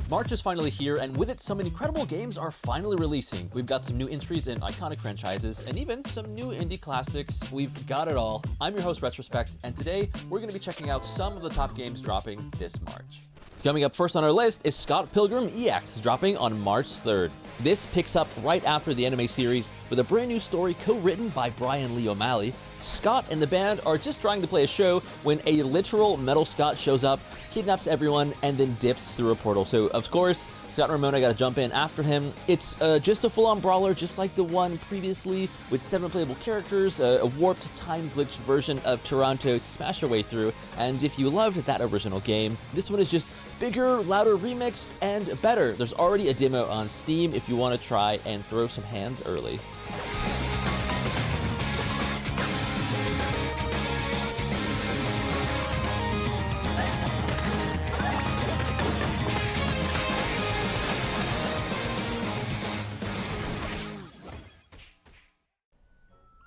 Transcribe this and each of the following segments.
March is finally here, and with it, some incredible games are finally releasing. We've got some new entries in iconic franchises, and even some new indie classics. We've got it all. I'm your host, Retrospect, and today we're going to be checking out some of the top games dropping this March. Coming up first on our list is Scott Pilgrim EX, dropping on March 3rd. This picks up right after the anime series with a brand new story co-written by Brian Lee O'Malley. Scott and the band are just trying to play a show when a literal Metal Scott shows up, kidnaps everyone, and then dips through a portal. So, of course, Scott and Ramona gotta jump in after him. It's just a full-on brawler, just like the one previously, with 7 playable characters, a warped, time-glitched version of Toronto to smash your way through. And if you loved that original game, this one is just bigger, louder, remixed, and better. There's already a demo on Steam if you want to try and throw some hands early.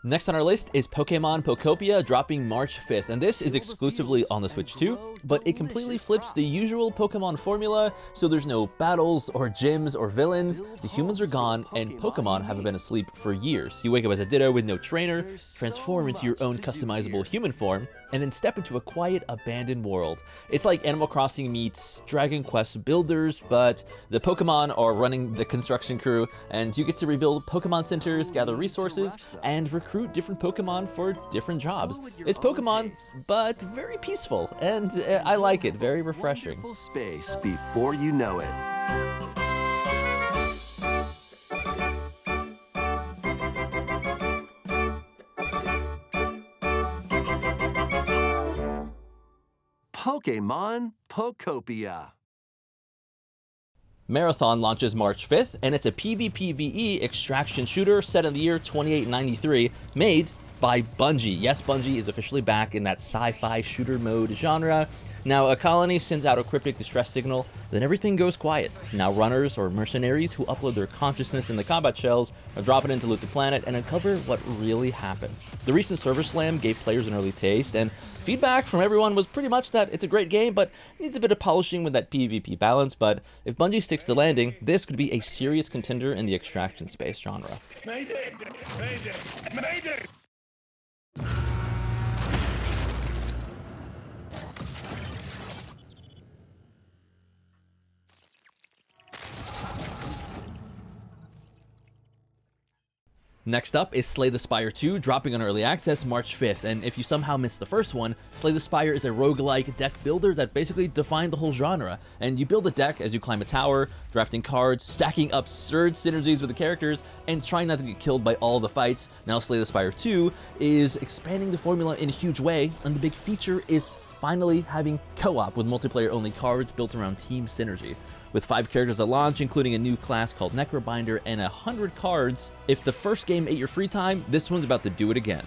Next on our list is Pokémon Pokopia, dropping March 5th, and this is exclusively on the Switch too, but it completely flips the usual Pokemon formula, so there's no battles or gyms or villains. The humans are gone, and Pokemon haven't been asleep for years. You wake up as a Ditto with no trainer, transform into your own customizable human form, and then step into a quiet, abandoned world. It's like Animal Crossing meets Dragon Quest Builders, but the Pokemon are running the construction crew, and you get to rebuild Pokemon centers, gather resources, and recruit different Pokemon for different jobs. It's Pokemon, but very peaceful, and I like it. Very refreshing. Space before you know it. Pokémon Pokopia. Marathon launches March 5th, and it's a PvPvE extraction shooter set in the year 2893, made by Bungie. Yes, Bungie is officially back in that sci-fi shooter mode genre. Now, a colony sends out a cryptic distress signal, then everything goes quiet. Now, runners or mercenaries who upload their consciousness in the combat shells are dropping in to loot the planet and uncover what really happened. The recent server slam gave players an early taste, and feedback from everyone was pretty much that it's a great game, but needs a bit of polishing with that PvP balance. But if Bungie sticks to landing, this could be a serious contender in the extraction space genre. Mayday! Mayday! Mayday! Next up is Slay the Spire 2, dropping on Early Access March 5th, and if you somehow missed the first one, Slay the Spire is a roguelike deck builder that basically defined the whole genre, and you build a deck as you climb a tower, drafting cards, stacking absurd synergies with the characters, and trying not to get killed by all the fights. Now Slay the Spire 2 is expanding the formula in a huge way, and the big feature is finally having co-op with multiplayer-only cards built around team synergy. With 5 characters at launch, including a new class called Necrobinder and 100 cards, if the first game ate your free time, this one's about to do it again.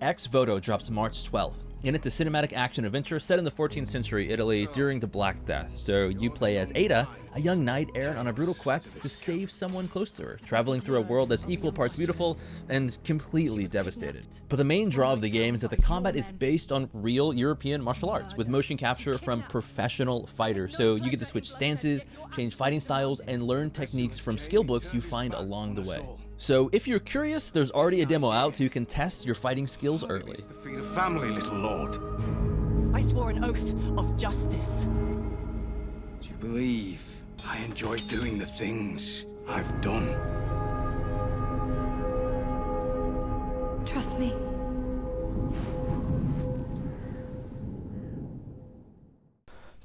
Ex Voto drops March 12th, and it's a cinematic action adventure set in the 14th century Italy during the Black Death. So you play as Ada, a young knight errant on a brutal quest to save someone close to her, traveling through a world that's equal parts beautiful and completely devastated. But the main draw of the game is that the combat is based on real European martial arts, with motion capture from professional fighters. So you get to switch stances, change fighting styles, and learn techniques from skill books you find along the way. So if you're curious, there's already a demo out so you can test your fighting skills early. Defeat a family, little lord. I swore an oath of justice. Do you believe I enjoy doing the things I've done? Trust me.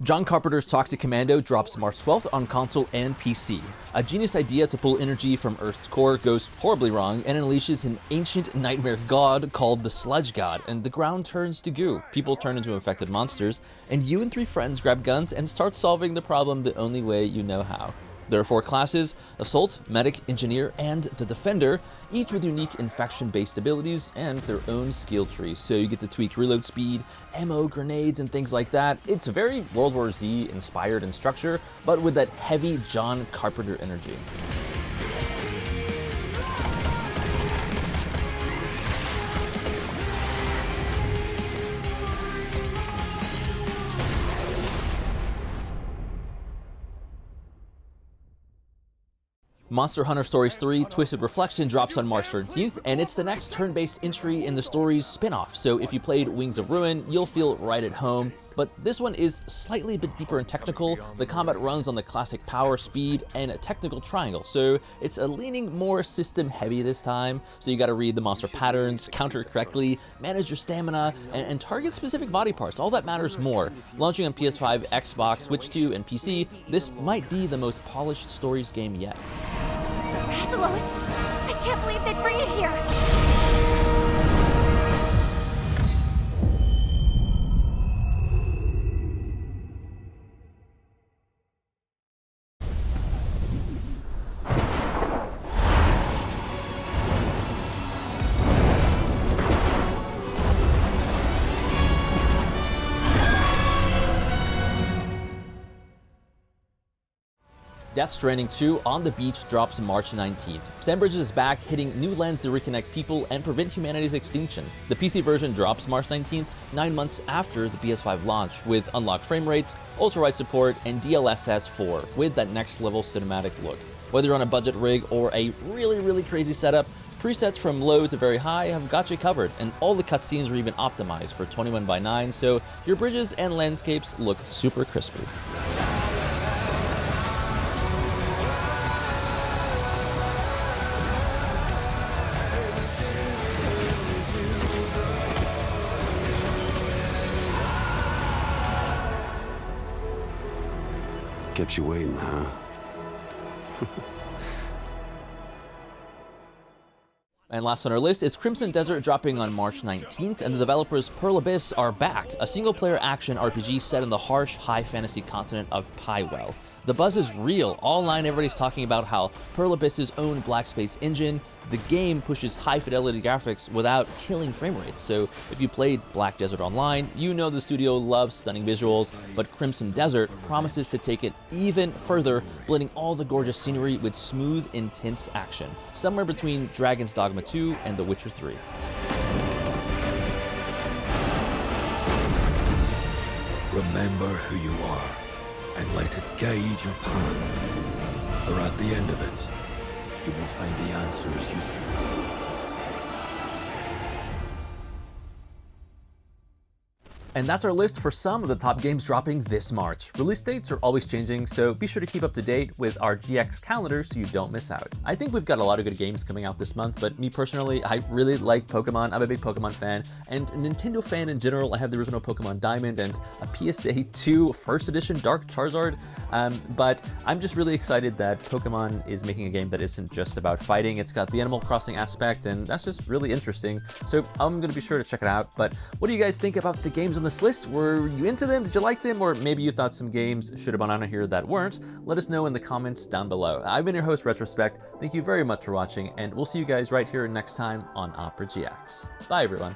John Carpenter's Toxic Commando drops March 12th on console and PC. A genius idea to pull energy from Earth's core goes horribly wrong and unleashes an ancient nightmare god called the Sludge God, and the ground turns to goo. People turn into infected monsters, and you and 3 friends grab guns and start solving the problem the only way you know how. There are 4 classes: Assault, Medic, Engineer, and the Defender, each with unique infection-based abilities and their own skill trees. So you get to tweak reload speed, ammo, grenades, and things like that. It's very World War Z inspired in structure, but with that heavy John Carpenter energy. Monster Hunter Stories 3 Twisted Reflection drops on March 13th, and it's the next turn-based entry in the story's spin-off, so if you played Wings of Ruin, you'll feel right at home. But this one is slightly a bit deeper and technical. The combat runs on the classic power, speed, and a technical triangle, so it's a leaning more system-heavy this time, so you gotta read the monster patterns, counter correctly, manage your stamina, and target specific body parts. All that matters more. Launching on PS5, Xbox, Switch 2, and PC, this might be the most polished Stories game yet. Rathalos! I can't believe they'd bring it here! Death Stranding 2 On the Beach drops March 19th. Sam Bridges is back, hitting new lands to reconnect people and prevent humanity's extinction. The PC version drops March 19th, 9 months after the PS5 launch, with unlocked frame rates, ultra-wide support, and DLSS 4, with that next level cinematic look. Whether you're on a budget rig or a really crazy setup, presets from low to very high have got you covered, and all the cutscenes are even optimized for 21:9, so your bridges and landscapes look super crispy. Kept you waiting, huh? And last on our list is Crimson Desert dropping on March 19th, and the developers Pearl Abyss are back, a single-player action RPG set in the harsh, high fantasy continent of Pywell. The buzz is real. Online, everybody's talking about how Pearl Abyss's own Black Space engine, the game pushes high-fidelity graphics without killing frame rates. So if you played Black Desert Online, you know the studio loves stunning visuals, but Crimson Desert promises to take it even further, blending all the gorgeous scenery with smooth, intense action, somewhere between Dragon's Dogma 2 and The Witcher 3. Remember who you are, and let it guide your path, for at the end of it, you will find the answers you seek. And that's our list for some of the top games dropping this March. Release dates are always changing, so be sure to keep up to date with our GX calendar so you don't miss out. I think we've got a lot of good games coming out this month, but me personally, I really like Pokemon. I'm a big Pokemon fan, and a Nintendo fan in general. I have the original Pokemon Diamond and a PSA 2 First Edition Dark Charizard, but I'm just really excited that Pokemon is making a game that isn't just about fighting. It's got the Animal Crossing aspect, and that's just really interesting. So I'm going to be sure to check it out. But what do you guys think about the games on this list? Were you into them? Did you like them? Or maybe you thought some games should have been on here that weren't? Let us know in the comments down below. I've been your host, Retrospect. Thank you very much for watching, and we'll see you guys right here next time on Opera GX. Bye, everyone.